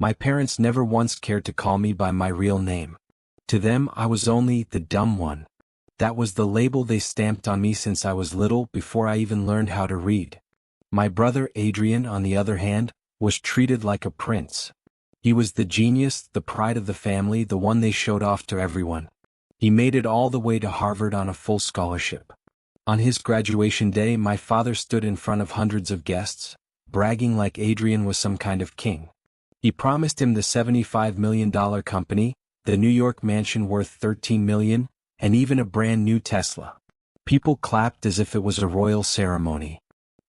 My parents never once cared to call me by my real name. To them I was only the dumb one. That was the label they stamped on me since I was little, before I even learned how to read. My brother Adrian, on the other hand, was treated like a prince. He was the genius, the pride of the family, the one they showed off to everyone. He made it all the way to Harvard on a full scholarship. On his graduation day, my father stood in front of hundreds of guests, bragging like Adrian was some kind of king. He promised him the $75 million company, the New York mansion worth $13 million, and even a brand new Tesla. People clapped as if it was a royal ceremony.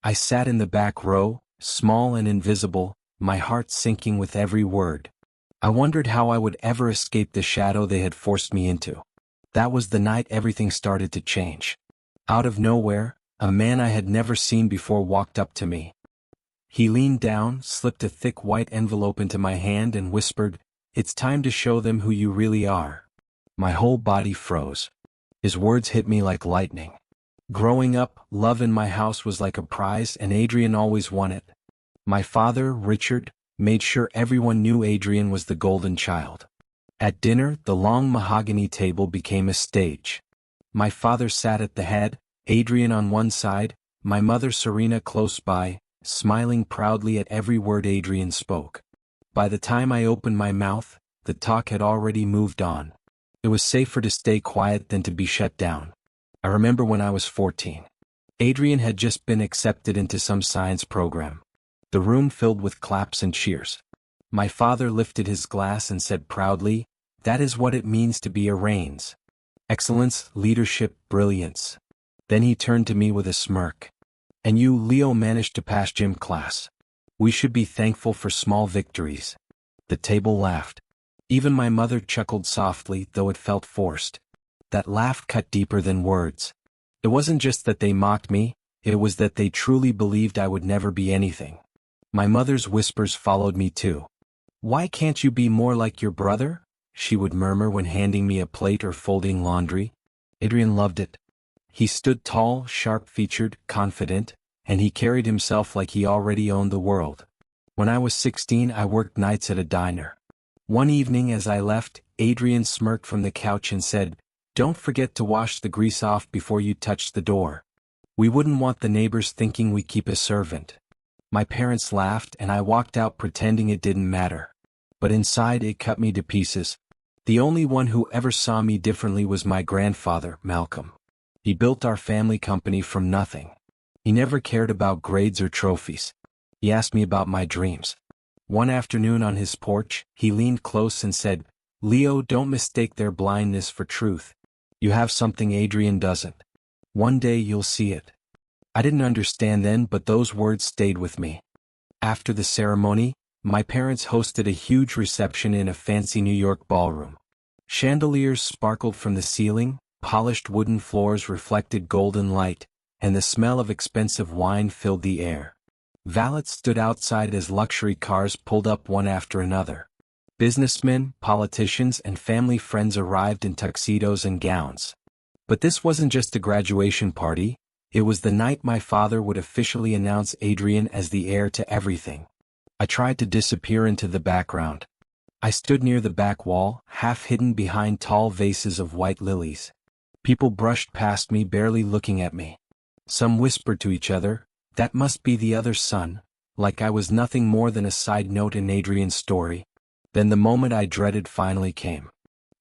I sat in the back row, small and invisible, my heart sinking with every word. I wondered how I would ever escape the shadow they had forced me into. That was the night everything started to change. Out of nowhere, a man I had never seen before walked up to me. He leaned down, slipped a thick white envelope into my hand and whispered, "It's time to show them who you really are." My whole body froze. His words hit me like lightning. Growing up, love in my house was like a prize, and Adrian always won it. My father, Richard, made sure everyone knew Adrian was the golden child. At dinner, the long mahogany table became a stage. My father sat at the head, Adrian on one side, my mother Serena close by, smiling proudly at every word Adrian spoke. By the time I opened my mouth, the talk had already moved on. It was safer to stay quiet than to be shut down. I remember when I was 14. Adrian had just been accepted into some science program. The room filled with claps and cheers. My father lifted his glass and said proudly, "That is what it means to be a Raines. Excellence, leadership, brilliance." Then he turned to me with a smirk. "And you, Leo, managed to pass gym class. We should be thankful for small victories." The table laughed. Even my mother chuckled softly, though it felt forced. That laugh cut deeper than words. It wasn't just that they mocked me, it was that they truly believed I would never be anything. My mother's whispers followed me too. "Why can't you be more like your brother?" she would murmur when handing me a plate or folding laundry. Adrian loved it. He stood tall, sharp-featured, confident, and he carried himself like he already owned the world. When I was 16, I worked nights at a diner. One evening as I left, Adrian smirked from the couch and said, "Don't forget to wash the grease off before you touch the door. We wouldn't want the neighbors thinking we keep a servant." My parents laughed and I walked out pretending it didn't matter. But inside it cut me to pieces. The only one who ever saw me differently was my grandfather, Malcolm. He built our family company from nothing. He never cared about grades or trophies. He asked me about my dreams. One afternoon on his porch, he leaned close and said, "Leo, don't mistake their blindness for truth. You have something Adrian doesn't. One day you'll see it." I didn't understand then, but those words stayed with me. After the ceremony, my parents hosted a huge reception in a fancy New York ballroom. Chandeliers sparkled from the ceiling, polished wooden floors reflected golden light, and the smell of expensive wine filled the air. Valets stood outside as luxury cars pulled up one after another. Businessmen, politicians, and family friends arrived in tuxedos and gowns. But this wasn't just a graduation party, it was the night my father would officially announce Adrian as the heir to everything. I tried to disappear into the background. I stood near the back wall, half hidden behind tall vases of white lilies. People brushed past me, barely looking at me. Some whispered to each other, "That must be the other son," like I was nothing more than a side note in Adrian's story. Then the moment I dreaded finally came.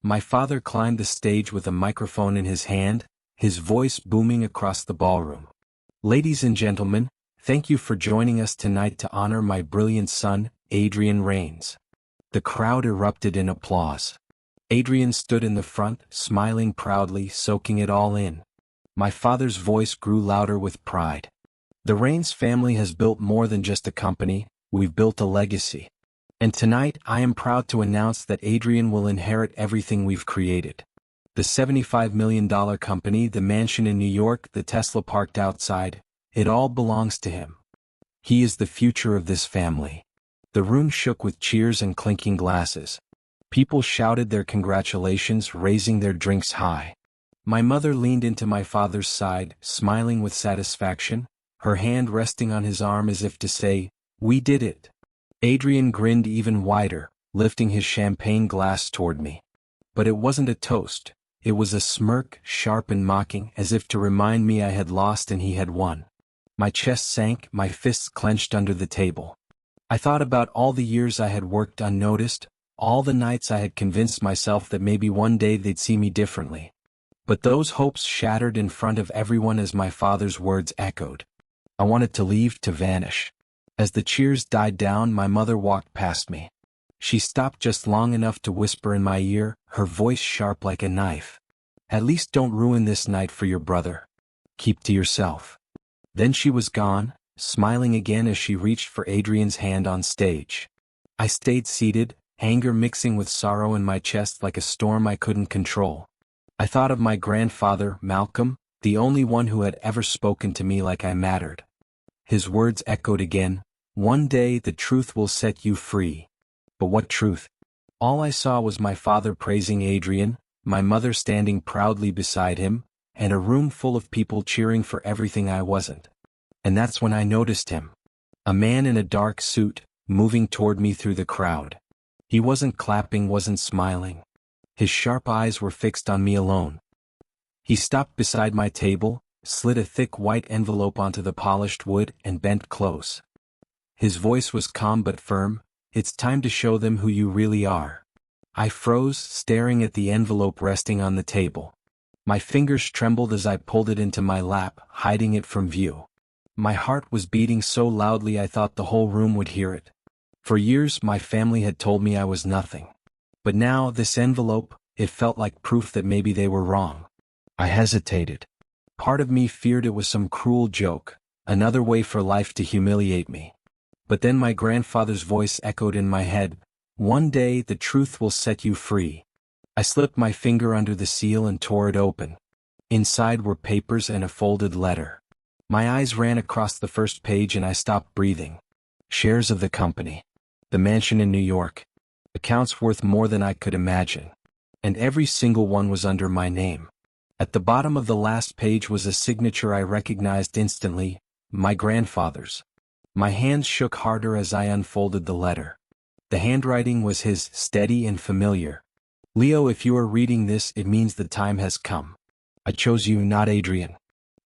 My father climbed the stage with a microphone in his hand, his voice booming across the ballroom. "Ladies and gentlemen, thank you for joining us tonight to honor my brilliant son, Adrian Raines." The crowd erupted in applause. Adrian stood in the front, smiling proudly, soaking it all in. My father's voice grew louder with pride. "The Raines family has built more than just a company, we've built a legacy. And tonight I am proud to announce that Adrian will inherit everything we've created. The $75 million company, the mansion in New York, the Tesla parked outside, it all belongs to him. He is the future of this family." The room shook with cheers and clinking glasses. People shouted their congratulations, raising their drinks high. My mother leaned into my father's side, smiling with satisfaction, her hand resting on his arm as if to say, "We did it." Adrian grinned even wider, lifting his champagne glass toward me. But it wasn't a toast. It was a smirk, sharp and mocking, as if to remind me I had lost and he had won. My chest sank, my fists clenched under the table. I thought about all the years I had worked unnoticed, all the nights I had convinced myself that maybe one day they'd see me differently. But those hopes shattered in front of everyone as my father's words echoed. I wanted to leave, to vanish. As the cheers died down, my mother walked past me. She stopped just long enough to whisper in my ear, her voice sharp like a knife. "At least don't ruin this night for your brother. Keep to yourself." Then she was gone, smiling again as she reached for Adrian's hand on stage. I stayed seated, anger mixing with sorrow in my chest like a storm I couldn't control. I thought of my grandfather, Malcolm, the only one who had ever spoken to me like I mattered. His words echoed again, "One day the truth will set you free." But what truth? All I saw was my father praising Adrian, my mother standing proudly beside him, and a room full of people cheering for everything I wasn't. And that's when I noticed him. A man in a dark suit, moving toward me through the crowd. He wasn't clapping, wasn't smiling. His sharp eyes were fixed on me alone. He stopped beside my table, slid a thick white envelope onto the polished wood, and bent close. His voice was calm but firm. "It's time to show them who you really are." I froze, staring at the envelope resting on the table. My fingers trembled as I pulled it into my lap, hiding it from view. My heart was beating so loudly I thought the whole room would hear it. For years my family had told me I was nothing. But now this envelope, it felt like proof that maybe they were wrong. I hesitated. Part of me feared it was some cruel joke, another way for life to humiliate me. But then my grandfather's voice echoed in my head, "One day the truth will set you free." I slipped my finger under the seal and tore it open. Inside were papers and a folded letter. My eyes ran across the first page and I stopped breathing. Shares of the company. The mansion in New York. Accounts worth more than I could imagine. And every single one was under my name. At the bottom of the last page was a signature I recognized instantly, my grandfather's. My hands shook harder as I unfolded the letter. The handwriting was his, steady and familiar. "Leo, if you are reading this, it means the time has come. I chose you, not Adrian.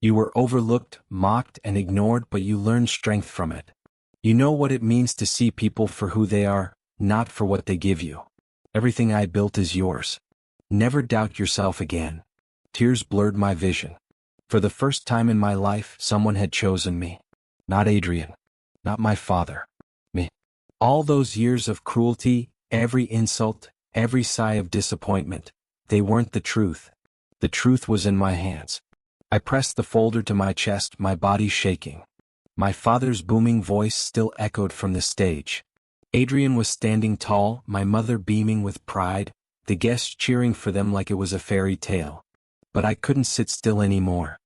You were overlooked, mocked, and ignored, but you learned strength from it. You know what it means to see people for who they are, not for what they give you. Everything I built is yours. Never doubt yourself again." Tears blurred my vision. For the first time in my life, someone had chosen me. Not Adrian. Not my father. Me. All those years of cruelty, every insult, every sigh of disappointment, they weren't the truth. The truth was in my hands. I pressed the folder to my chest, my body shaking. My father's booming voice still echoed from the stage. Adrian was standing tall, my mother beaming with pride, the guests cheering for them like it was a fairy tale. But I couldn't sit still anymore.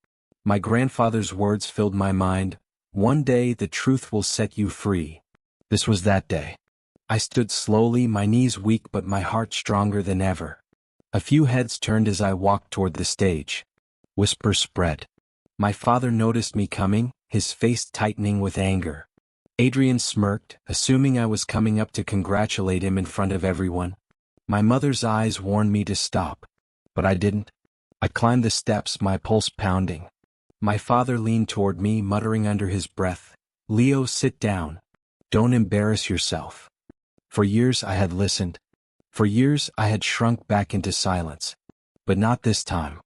My grandfather's words filled my mind. "One day the truth will set you free." This was that day. I stood slowly, my knees weak but my heart stronger than ever. A few heads turned as I walked toward the stage. Whispers spread. My father noticed me coming, his face tightening with anger. Adrian smirked, assuming I was coming up to congratulate him in front of everyone. My mother's eyes warned me to stop. But I didn't. I climbed the steps, my pulse pounding. My father leaned toward me, muttering under his breath, "Leo, sit down. Don't embarrass yourself." For years I had listened. For years I had shrunk back into silence. But not this time.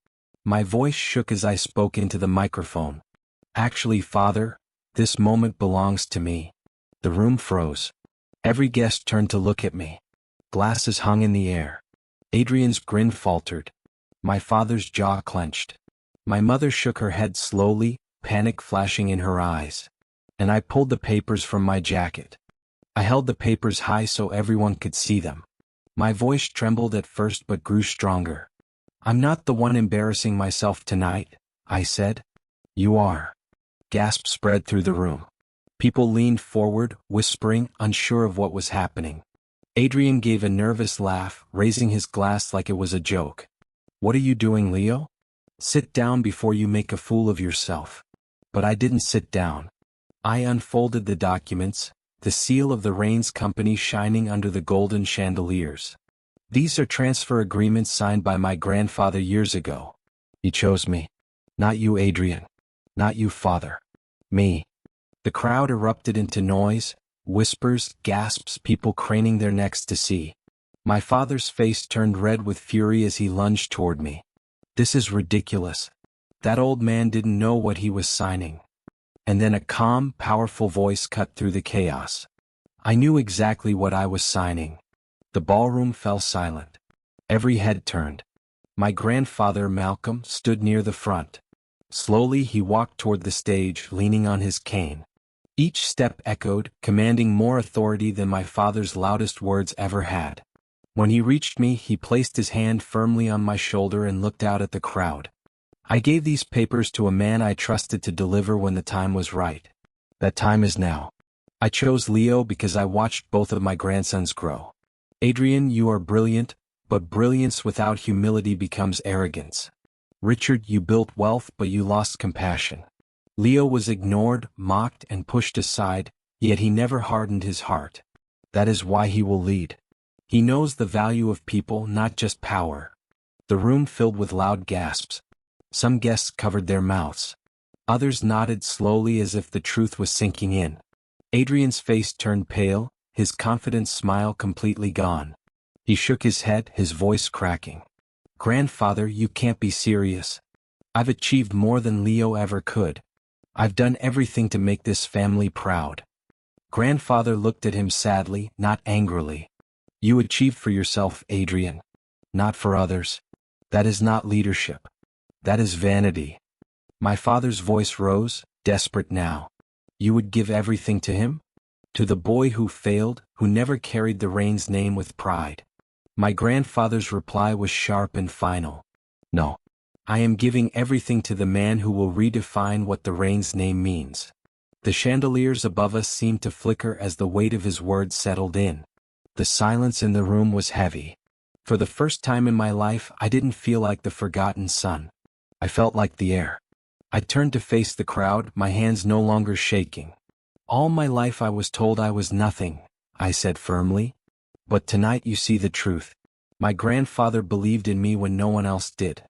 My voice shook as I spoke into the microphone. "Actually, Father, this moment belongs to me." The room froze. Every guest turned to look at me. Glasses hung in the air. Adrian's grin faltered. My father's jaw clenched. My mother shook her head slowly, panic flashing in her eyes. And I pulled the papers from my jacket. I held the papers high so everyone could see them. My voice trembled at first but grew stronger. "I'm not the one embarrassing myself tonight," I said. "You are." Gasps spread through the room. People leaned forward, whispering, unsure of what was happening. Adrian gave a nervous laugh, raising his glass like it was a joke. "What are you doing, Leo? Sit down before you make a fool of yourself." But I didn't sit down. I unfolded the documents, the seal of the Rains Company shining under the golden chandeliers. These are transfer agreements signed by my grandfather years ago. He chose me. Not you, Adrian. Not you, father. Me. The crowd erupted into noise, whispers, gasps, people craning their necks to see. My father's face turned red with fury as he lunged toward me. This is ridiculous. That old man didn't know what he was signing. And then a calm, powerful voice cut through the chaos. I knew exactly what I was signing. The ballroom fell silent. Every head turned. My grandfather, Malcolm, stood near the front. Slowly he walked toward the stage, leaning on his cane. Each step echoed, commanding more authority than my father's loudest words ever had. When he reached me, he placed his hand firmly on my shoulder and looked out at the crowd. I gave these papers to a man I trusted to deliver when the time was right. That time is now. I chose Leo because I watched both of my grandsons grow. Adrian, you are brilliant, but brilliance without humility becomes arrogance. Richard, you built wealth, but you lost compassion. Leo was ignored, mocked, and pushed aside, yet he never hardened his heart. That is why he will lead. He knows the value of people, not just power. The room filled with loud gasps. Some guests covered their mouths. Others nodded slowly as if the truth was sinking in. Adrian's face turned pale, his confident smile completely gone. He shook his head, his voice cracking. Grandfather, you can't be serious. I've achieved more than Leo ever could. I've done everything to make this family proud. Grandfather looked at him sadly, not angrily. You achieved for yourself, Adrian. Not for others. That is not leadership. That is vanity. My father's voice rose, desperate now. You would give everything to him? To the boy who failed, who never carried the Rains name with pride. My grandfather's reply was sharp and final. No. I am giving everything to the man who will redefine what the Rains name means. The chandeliers above us seemed to flicker as the weight of his words settled in. The silence in the room was heavy. For the first time in my life, I didn't feel like the forgotten son. I felt like the heir. I turned to face the crowd, my hands no longer shaking. All my life I was told I was nothing, I said firmly. But tonight you see the truth. My grandfather believed in me when no one else did.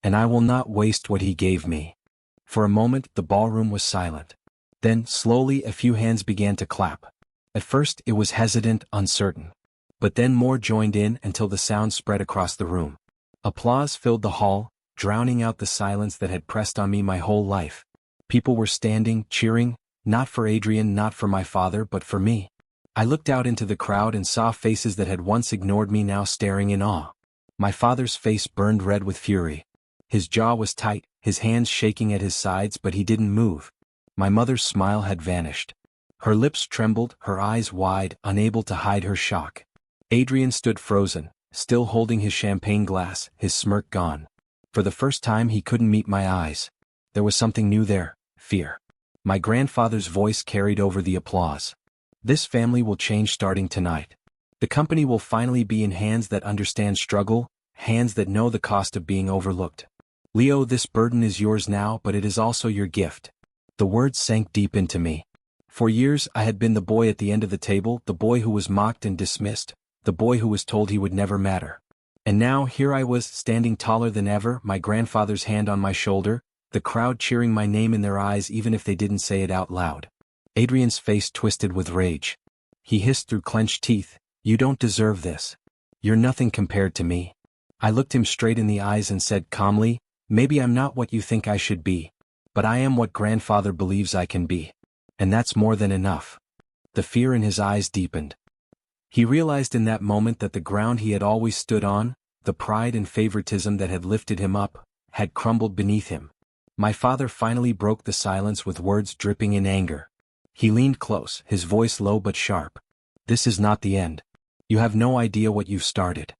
And I will not waste what he gave me. For a moment the ballroom was silent. Then, slowly, a few hands began to clap. At first it was hesitant, uncertain. But then more joined in until the sound spread across the room. Applause filled the hall, drowning out the silence that had pressed on me my whole life. People were standing, cheering, not for Adrian, not for my father, but for me. I looked out into the crowd and saw faces that had once ignored me now staring in awe. My father's face burned red with fury. His jaw was tight, his hands shaking at his sides, but he didn't move. My mother's smile had vanished. Her lips trembled, her eyes wide, unable to hide her shock. Adrian stood frozen, still holding his champagne glass, his smirk gone. For the first time he couldn't meet my eyes. There was something new there, fear. My grandfather's voice carried over the applause. This family will change starting tonight. The company will finally be in hands that understand struggle, hands that know the cost of being overlooked. Leo, this burden is yours now, but it is also your gift. The words sank deep into me. For years I had been the boy at the end of the table, the boy who was mocked and dismissed, the boy who was told he would never matter. And now here I was, standing taller than ever, my grandfather's hand on my shoulder, the crowd cheering my name in their eyes even if they didn't say it out loud. Adrian's face twisted with rage. He hissed through clenched teeth, "You don't deserve this. You're nothing compared to me." I looked him straight in the eyes and said calmly, "Maybe I'm not what you think I should be. But I am what grandfather believes I can be. And that's more than enough." The fear in his eyes deepened. He realized in that moment that the ground he had always stood on, the pride and favoritism that had lifted him up, had crumbled beneath him. My father finally broke the silence with words dripping in anger. He leaned close, his voice low but sharp. "This is not the end. You have no idea what you've started."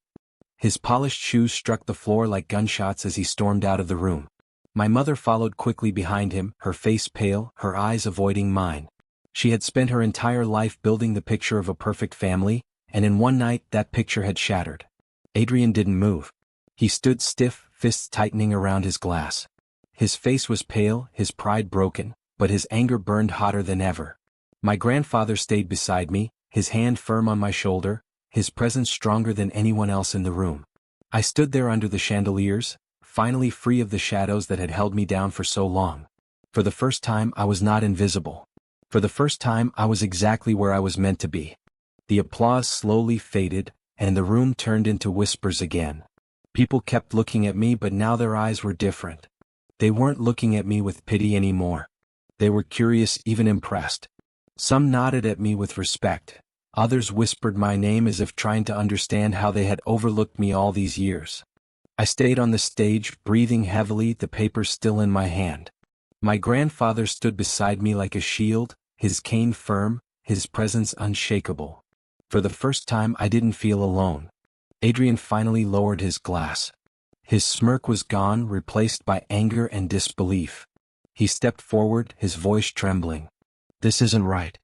His polished shoes struck the floor like gunshots as he stormed out of the room. My mother followed quickly behind him, her face pale, her eyes avoiding mine. She had spent her entire life building the picture of a perfect family, and in one night that picture had shattered. Adrian didn't move. He stood stiff, fists tightening around his glass. His face was pale, his pride broken, but his anger burned hotter than ever. My grandfather stayed beside me, his hand firm on my shoulder, his presence stronger than anyone else in the room. I stood there under the chandeliers, finally free of the shadows that had held me down for so long. For the first time I was not invisible. For the first time I was exactly where I was meant to be. The applause slowly faded, and the room turned into whispers again. People kept looking at me, but now their eyes were different. They weren't looking at me with pity anymore. They were curious, even impressed. Some nodded at me with respect. Others whispered my name as if trying to understand how they had overlooked me all these years. I stayed on the stage, breathing heavily, the papers still in my hand. My grandfather stood beside me like a shield, his cane firm, his presence unshakable. For the first time I didn't feel alone. Adrian finally lowered his glass. His smirk was gone, replaced by anger and disbelief. He stepped forward, his voice trembling. "This isn't right.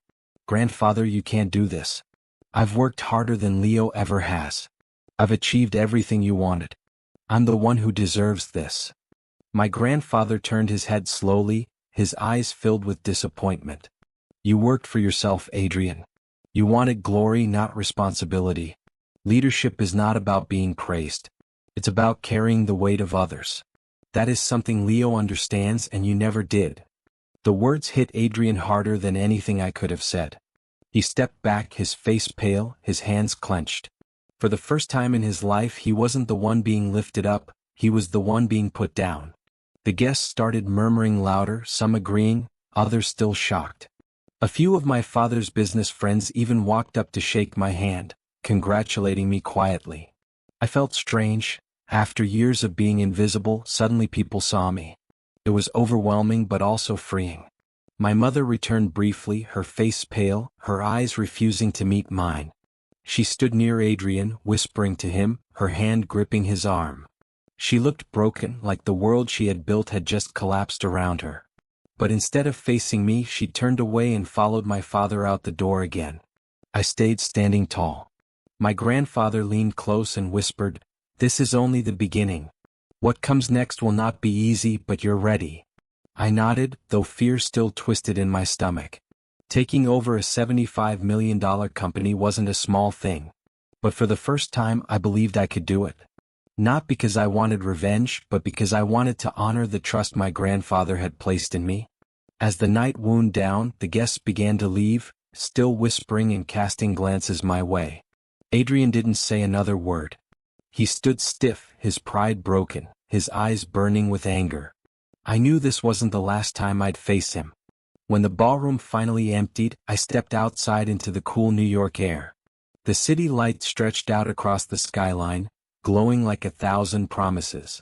Grandfather, you can't do this. I've worked harder than Leo ever has. I've achieved everything you wanted. I'm the one who deserves this." My grandfather turned his head slowly, his eyes filled with disappointment. "You worked for yourself, Adrian. You wanted glory, not responsibility. Leadership is not about being praised. It's about carrying the weight of others. That is something Leo understands and you never did." The words hit Adrian harder than anything I could have said. He stepped back, his face pale, his hands clenched. For the first time in his life he wasn't the one being lifted up, he was the one being put down. The guests started murmuring louder, some agreeing, others still shocked. A few of my father's business friends even walked up to shake my hand, congratulating me quietly. I felt strange. After years of being invisible, suddenly people saw me. It was overwhelming but also freeing. My mother returned briefly, her face pale, her eyes refusing to meet mine. She stood near Adrian, whispering to him, her hand gripping his arm. She looked broken, like the world she had built had just collapsed around her. But instead of facing me, she turned away and followed my father out the door again. I stayed standing tall. My grandfather leaned close and whispered, "This is only the beginning. What comes next will not be easy, but you're ready." I nodded, though fear still twisted in my stomach. Taking over a $75 million company wasn't a small thing. But for the first time I believed I could do it. Not because I wanted revenge, but because I wanted to honor the trust my grandfather had placed in me. As the night wound down, the guests began to leave, still whispering and casting glances my way. Adrian didn't say another word. He stood stiff, his pride broken, his eyes burning with anger. I knew this wasn't the last time I'd face him. When the ballroom finally emptied, I stepped outside into the cool New York air. The city light stretched out across the skyline, glowing like 1,000 promises.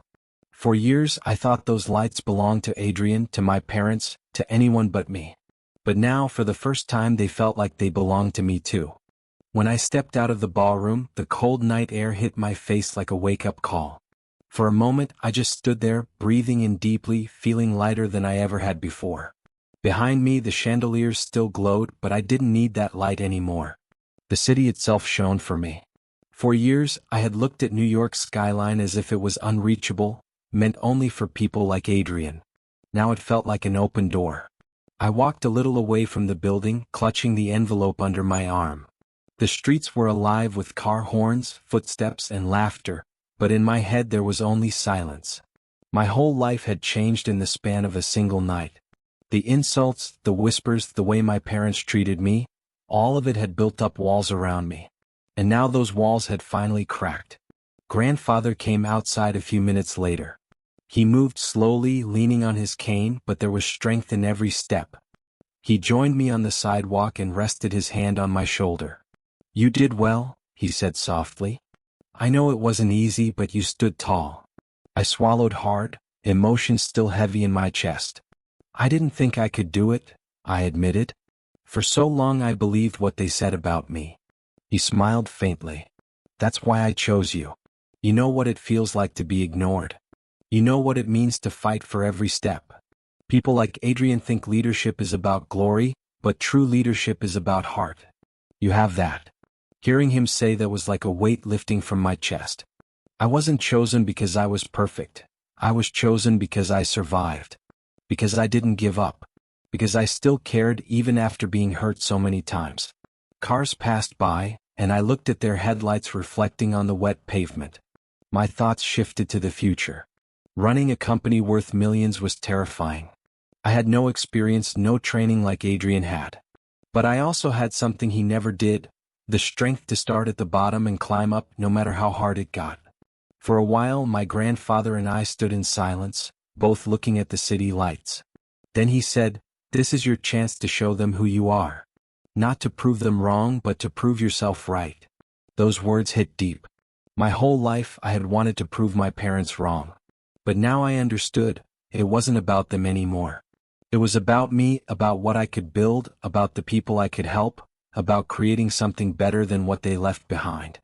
For years I thought those lights belonged to Adrian, to my parents, to anyone but me. But now, for the first time, they felt like they belonged to me too. When I stepped out of the ballroom, the cold night air hit my face like a wake-up call. For a moment I just stood there, breathing in deeply, feeling lighter than I ever had before. Behind me the chandeliers still glowed, but I didn't need that light anymore. The city itself shone for me. For years I had looked at New York's skyline as if it was unreachable, meant only for people like Adrian. Now it felt like an open door. I walked a little away from the building, clutching the envelope under my arm. The streets were alive with car horns, footsteps, and laughter, but in my head there was only silence. My whole life had changed in the span of a single night. The insults, the whispers, the way my parents treated me, all of it had built up walls around me. And now those walls had finally cracked. Grandfather came outside a few minutes later. He moved slowly, leaning on his cane, but there was strength in every step. He joined me on the sidewalk and rested his hand on my shoulder. "You did well," he said softly. "I know it wasn't easy, but you stood tall." I swallowed hard, emotions still heavy in my chest. "I didn't think I could do it," I admitted. "For so long I believed what they said about me." He smiled faintly. "That's why I chose you. You know what it feels like to be ignored. You know what it means to fight for every step. People like Adrian think leadership is about glory, but true leadership is about heart. You have that." Hearing him say that was like a weight lifting from my chest. I wasn't chosen because I was perfect. I was chosen because I survived. Because I didn't give up. because I still cared even after being hurt so many times. Cars passed by, and I looked at their headlights reflecting on the wet pavement. My thoughts shifted to the future. Running a company worth millions was terrifying. I had no experience, no training like Adrian had. But I also had something he never did, the strength to start at the bottom and climb up no matter how hard it got. For a while my grandfather and I stood in silence, both looking at the city lights. Then he said, "This is your chance to show them who you are. Not to prove them wrong, but to prove yourself right." Those words hit deep. My whole life I had wanted to prove my parents wrong. But now I understood, it wasn't about them anymore. It was about me, about what I could build, about the people I could help, about creating something better than what they left behind.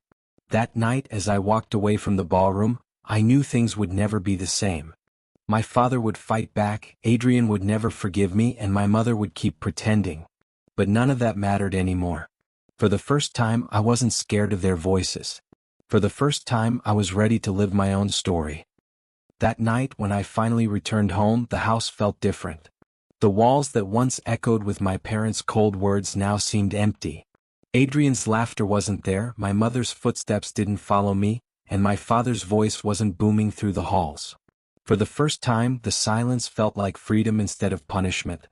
That night as I walked away from the ballroom, I knew things would never be the same. My father would fight back, Adrian would never forgive me, and my mother would keep pretending. But none of that mattered anymore. For the first time I wasn't scared of their voices. For the first time I was ready to live my own story. That night when I finally returned home, the house felt different. The walls that once echoed with my parents' cold words now seemed empty. Adrian's laughter wasn't there, my mother's footsteps didn't follow me, and my father's voice wasn't booming through the halls. For the first time, the silence felt like freedom instead of punishment.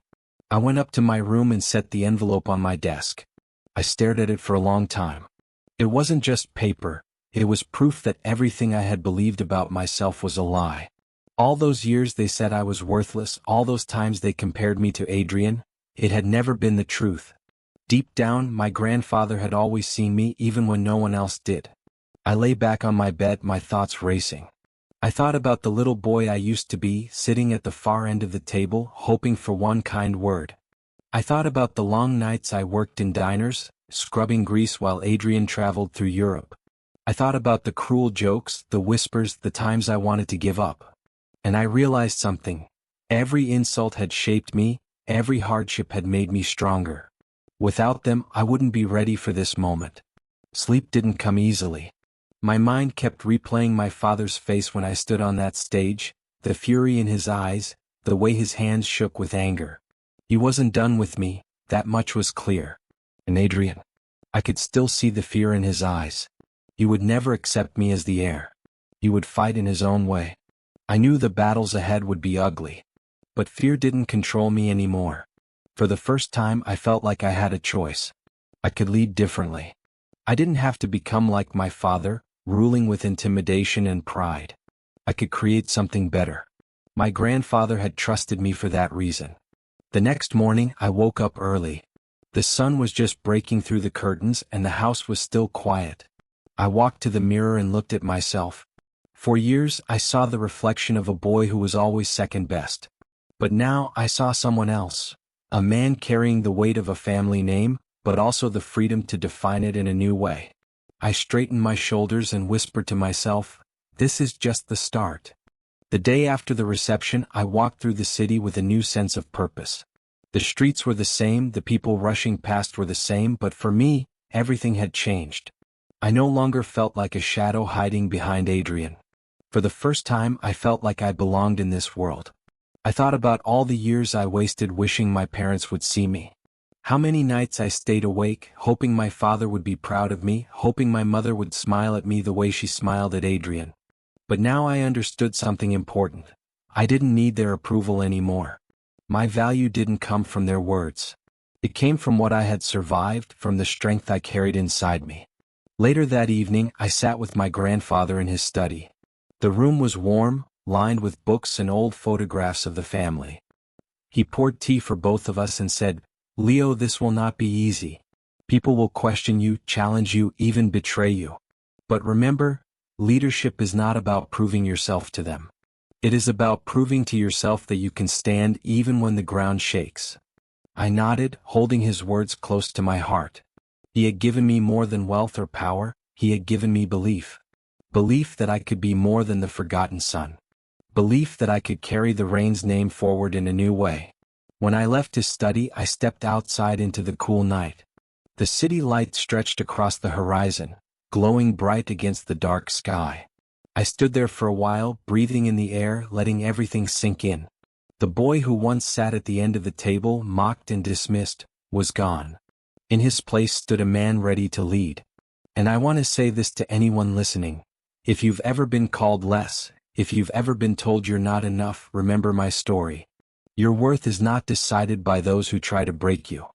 I went up to my room and set the envelope on my desk. I stared at it for a long time. It wasn't just paper, it was proof that everything I had believed about myself was a lie. All those years they said I was worthless, all those times they compared me to Adrian, it had never been the truth. Deep down, my grandfather had always seen me even when no one else did. I lay back on my bed, my thoughts racing. I thought about the little boy I used to be, sitting at the far end of the table, hoping for one kind word. I thought about the long nights I worked in diners, scrubbing grease while Adrian traveled through Europe. I thought about the cruel jokes, the whispers, the times I wanted to give up. And I realized something. Every insult had shaped me, every hardship had made me stronger. Without them, I wouldn't be ready for this moment. Sleep didn't come easily. My mind kept replaying my father's face when I stood on that stage, the fury in his eyes, the way his hands shook with anger. He wasn't done with me, that much was clear. And Adrian, I could still see the fear in his eyes. He would never accept me as the heir. He would fight in his own way. I knew the battles ahead would be ugly. But fear didn't control me anymore. For the first time I felt like I had a choice. I could lead differently. I didn't have to become like my father, ruling with intimidation and pride. I could create something better. My grandfather had trusted me for that reason. The next morning I woke up early. The sun was just breaking through the curtains and the house was still quiet. I walked to the mirror and looked at myself. For years I saw the reflection of a boy who was always second best. But now I saw someone else. A man carrying the weight of a family name, but also the freedom to define it in a new way. I straightened my shoulders and whispered to myself, "This is just the start." The day after the reception, I walked through the city with a new sense of purpose. The streets were the same, the people rushing past were the same, but for me, everything had changed. I no longer felt like a shadow hiding behind Adrian. For the first time I felt like I belonged in this world. I thought about all the years I wasted wishing my parents would see me. How many nights I stayed awake, hoping my father would be proud of me, hoping my mother would smile at me the way she smiled at Adrian. But now I understood something important. I didn't need their approval anymore. My value didn't come from their words. It came from what I had survived, from the strength I carried inside me. Later that evening, I sat with my grandfather in his study. The room was warm, lined with books and old photographs of the family. He poured tea for both of us and said, "Leo, this will not be easy. People will question you, challenge you, even betray you. But remember, leadership is not about proving yourself to them. It is about proving to yourself that you can stand even when the ground shakes." I nodded, holding his words close to my heart. He had given me more than wealth or power, he had given me belief. Belief that I could be more than the forgotten son. Belief that I could carry the Rain's name forward in a new way. When I left his study, I stepped outside into the cool night. The city light stretched across the horizon, glowing bright against the dark sky. I stood there for a while, breathing in the air, letting everything sink in. The boy who once sat at the end of the table, mocked and dismissed, was gone. In his place stood a man ready to lead. And I want to say this to anyone listening. If you've ever been called less, if you've ever been told you're not enough, remember my story. Your worth is not decided by those who try to break you.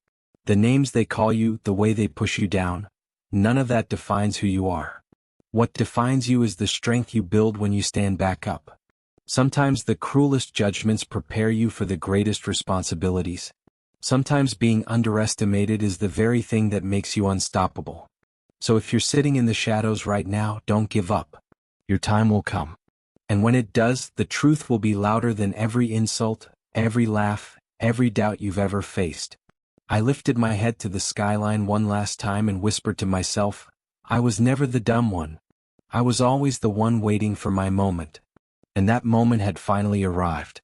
The names they call you, the way they push you down, none of that defines who you are. What defines you is the strength you build when you stand back up. Sometimes the cruelest judgments prepare you for the greatest responsibilities. Sometimes being underestimated is the very thing that makes you unstoppable. So if you're sitting in the shadows right now, don't give up. Your time will come. And when it does, the truth will be louder than every insult, every laugh, every doubt you've ever faced. I lifted my head to the skyline one last time and whispered to myself, I was never the dumb one. I was always the one waiting for my moment. And that moment had finally arrived.